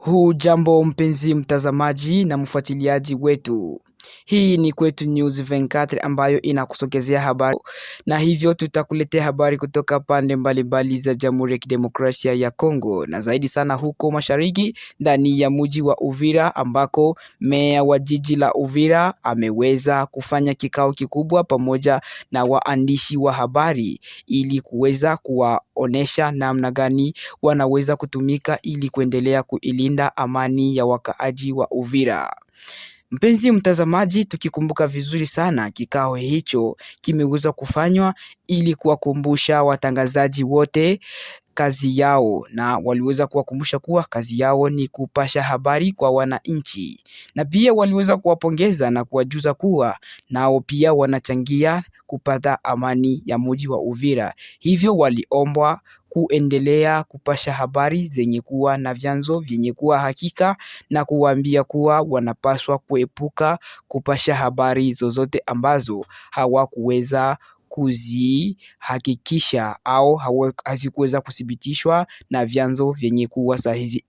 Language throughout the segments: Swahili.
Hujambo mpenzi mtazamaji na mfuatiliaji wetu. Hii ni Kwetu News 24 ambayo inakusogezea habari, na hivyo tutakuletea habari kutoka pande mbalimbali za Jamhuri ya Kidemokrasia ya Kongo, na zaidi sana huko mashariki ndani ya mji wa Uvira, ambako meya wa jiji la Uvira ameweza kufanya kikao kikubwa pamoja na waandishi wa habari ili kuweza kuwaonesha namna gani wanaweza kutumika ili kuendelea kuilinda amani ya wakaaji wa Uvira. Mpenzi mtazamaji, tukikumbuka vizuri sana kikao hicho kimeweza kufanywa ili kuwakumbusha watangazaji wote kazi yao, na waliweza kuwakumbusha kuwa kazi yao ni kupasha habari kwa wananchi, na pia waliweza kuwapongeza na kuwajuza kuwa nao pia wanachangia kupata amani ya mji wa Uvira. Hivyo waliombwa kuendelea kupasha habari zenye kuwa na vyanzo vyenye kuwa hakika, na kuwaambia kuwa wanapaswa kuepuka kupasha habari zozote ambazo hawakuweza kuzihakikisha au hazikuweza kuthibitishwa na vyanzo vyenye kuwa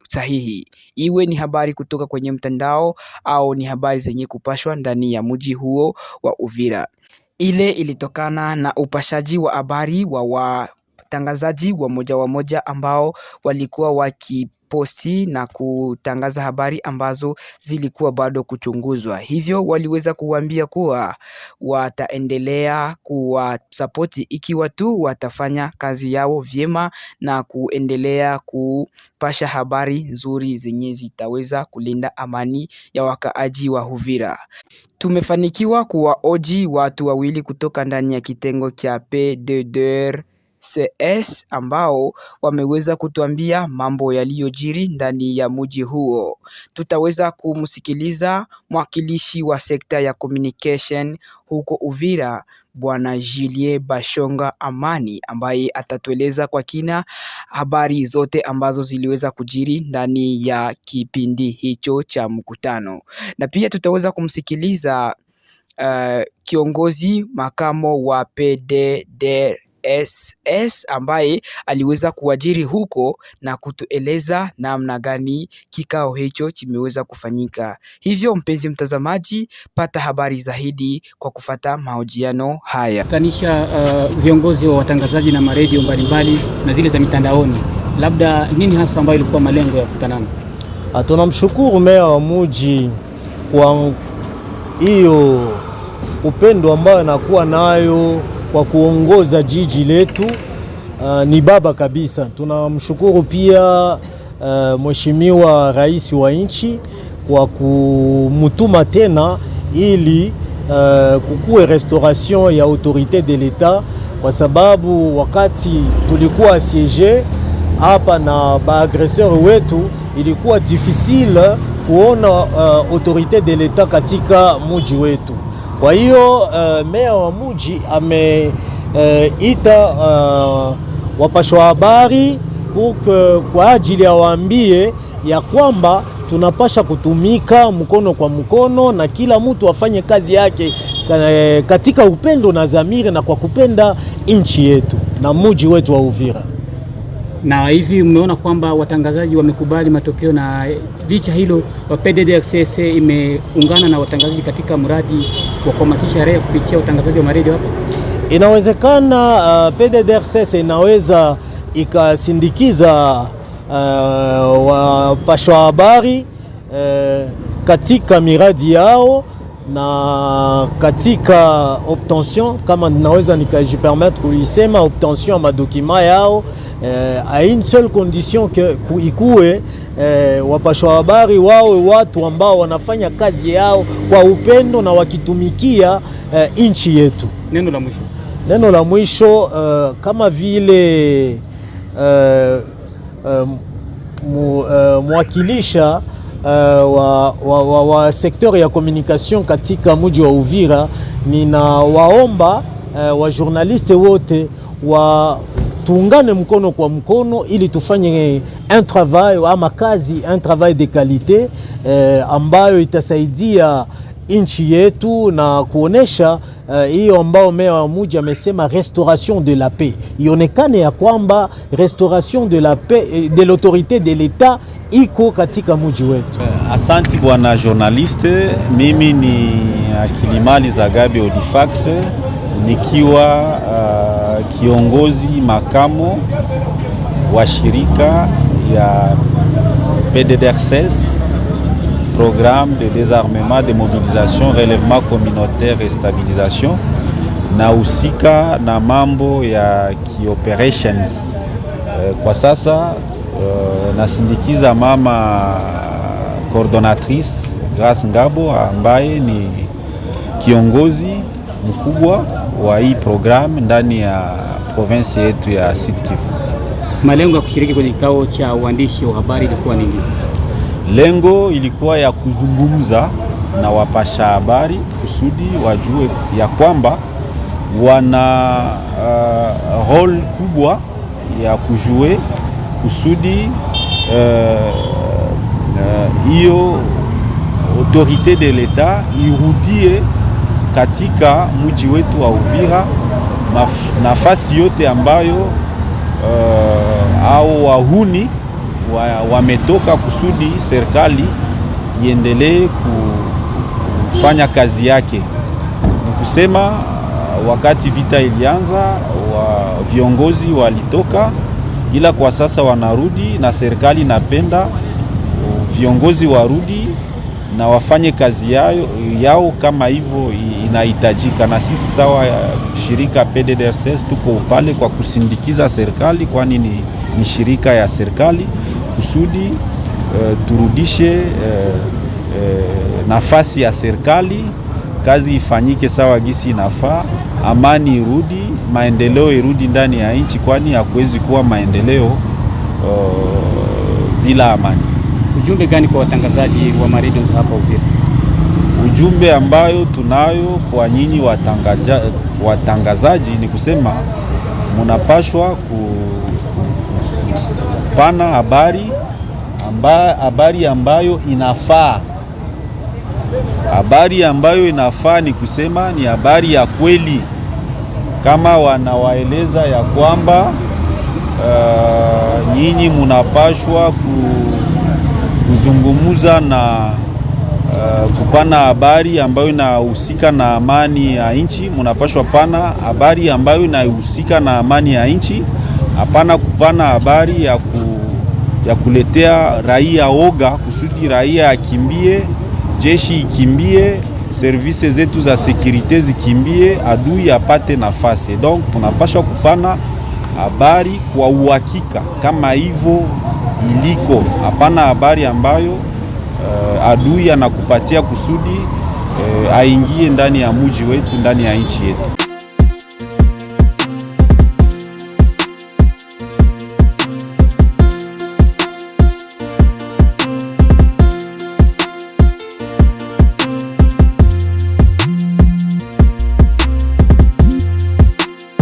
sahihi. Iwe ni habari kutoka kwenye mtandao au ni habari zenye kupashwa ndani ya mji huo wa Uvira. Ile ilitokana na upashaji wa habari wa watangazaji wa moja ambao walikuwa wakiposti na kutangaza habari ambazo zilikuwa bado kuchunguzwa. Hivyo waliweza kuambia kuwa wataendelea kuwasapoti ikiwa tu watafanya kazi yao vyema na kuendelea kupasha habari nzuri zenye zitaweza kulinda amani ya wakaaji wa Uvira. Tumefanikiwa kuwaoji watu wawili kutoka ndani ya kitengo cha PDDRCS ambao wameweza kutuambia mambo yaliyojiri ndani ya mji huo. Tutaweza kumsikiliza mwakilishi wa sekta ya communication huko Uvira, Bwana Julien Bashonga Amani, ambaye atatueleza kwa kina habari zote ambazo ziliweza kujiri ndani ya kipindi hicho cha mkutano. Na pia tutaweza kumsikiliza kiongozi makamo wa PDDRCS ambaye aliweza kuajiri huko na kutueleza namna gani kikao hicho kimeweza kufanyika. Hivyo mpenzi mtazamaji, pata habari zaidi kwa kufata mahojiano haya. Kanisha viongozi wa watangazaji na maredio mbalimbali na zile za mitandaoni, labda nini hasa ambayo ilikuwa malengo ya kutanana? Tunamshukuru meya wa mji kwa hiyo upendo ambayo anakuwa nayo kwa kuongoza jiji letu. Ni baba kabisa. Tunamshukuru pia mheshimiwa rais wa nchi kwa kumutuma tena ili kukue restauration ya autorité de l'État, kwa sababu wakati tulikuwa siege hapa na baagresseur wetu ilikuwa difficile kuona autorité de l'État katika mji wetu. Kwa hiyo meya wa mji ameita wapashwa habari kwa ajili ya waambie ya kwamba tunapasha kutumika mkono kwa mkono na kila mtu afanye kazi yake katika upendo na dhamiri na kwa kupenda nchi yetu na mji wetu wa Uvira. Na hivi umeona kwamba watangazaji wamekubali matokeo, na licha hilo wa PDDRCS imeungana na watangazaji katika mradi wa kuhamasisha raia kupitia utangazaji wa maredio hapa. Inawezekana PDDRCS inaweza ikasindikiza wapashwa habari katika miradi yao na katika obtention, kama ninaweza nikajipermettre kuisema, obtention ya madokima yao a une seule condition que ikuwe wapashwa habari wawe watu ambao wanafanya kazi yao kwa upendo na wakitumikia nchi yetu. Neno la mwisho kama vile mwakilisha wa sektori ya communication katika mji wa Uvira, ninawaomba wa journaliste wote tuungane mkono kwa mkono ili tufanye un travail de qualité ambayo itasaidia nchi yetu na kuonesha hiyo ambao meya wa mji amesema restauration de la paix, ionekane ya kwamba restauration de la paix de l'autorité de l'État iko katika mji wetu. Asanti bwana journaliste, mimi ni Akilimali Zagabe Odifax, nikiwa kiongozi makamo wa shirika ya PDDRCS, Programme de désarmement, de mobilisation, relèvement communautaire et stabilisation, na usika na mambo ya operations. Kwa sasa nasindikiza mama coordonnatrice Grace Ngabo ambaye ni kiongozi mkubwa wa hii program ndani ya province yetu ya Sud Kivu. Malengo ya kushiriki kwenye kikao cha uandishi wa habari ilikuwa nini? Lengo ilikuwa ya kuzungumza na wapasha habari kusudi wajue ya kwamba wana role kubwa ya kujue kusudi hiyo autorité de l'État irudie katika mji wetu wa Uvira, nafasi yote ambayo au wahuni wametoka kusudi serikali iendelee kufanya kazi yake. Kusema wakati vita ilianza viongozi walitoka, ila kwa sasa wanarudi na serikali napenda viongozi warudi na wafanye kazi yao kama hivyo inahitajika. Na sisi sawa shirika PDDRCS tuko pale kwa kusindikiza serikali, kwani ni shirika ya serikali, kusudi turudishe nafasi ya serikali, kazi ifanyike sawa gisi inafaa, amani irudi, maendeleo irudi ndani ya nchi, kwani hakuwezi kuwa maendeleo bila amani. Ujumbe gani kwa watangazaji wa maredio hapa Uvira? Ujumbe ambayo tunayo kwa nyinyi watangazaji ni kusema munapashwa kupana habari ambayo inafaa. Habari ambayo inafaa ni kusema ni habari ya kweli, kama wanawaeleza ya kwamba nyinyi munapashwa kuzungumuza na kupana habari ambayo inahusika na amani ya nchi. Munapashwa pana habari ambayo inahusika na amani ya nchi, hapana kupana habari ya kuletea raia oga kusudi raia akimbie, jeshi ikimbie, service zetu za securite zikimbie, adui apate nafasi. Donc tunapashwa kupana habari kwa uhakika kama hivyo iliko, hapana habari ambayo adui anakupatia kusudi aingie ndani ya mji wetu, ndani ya nchi yetu.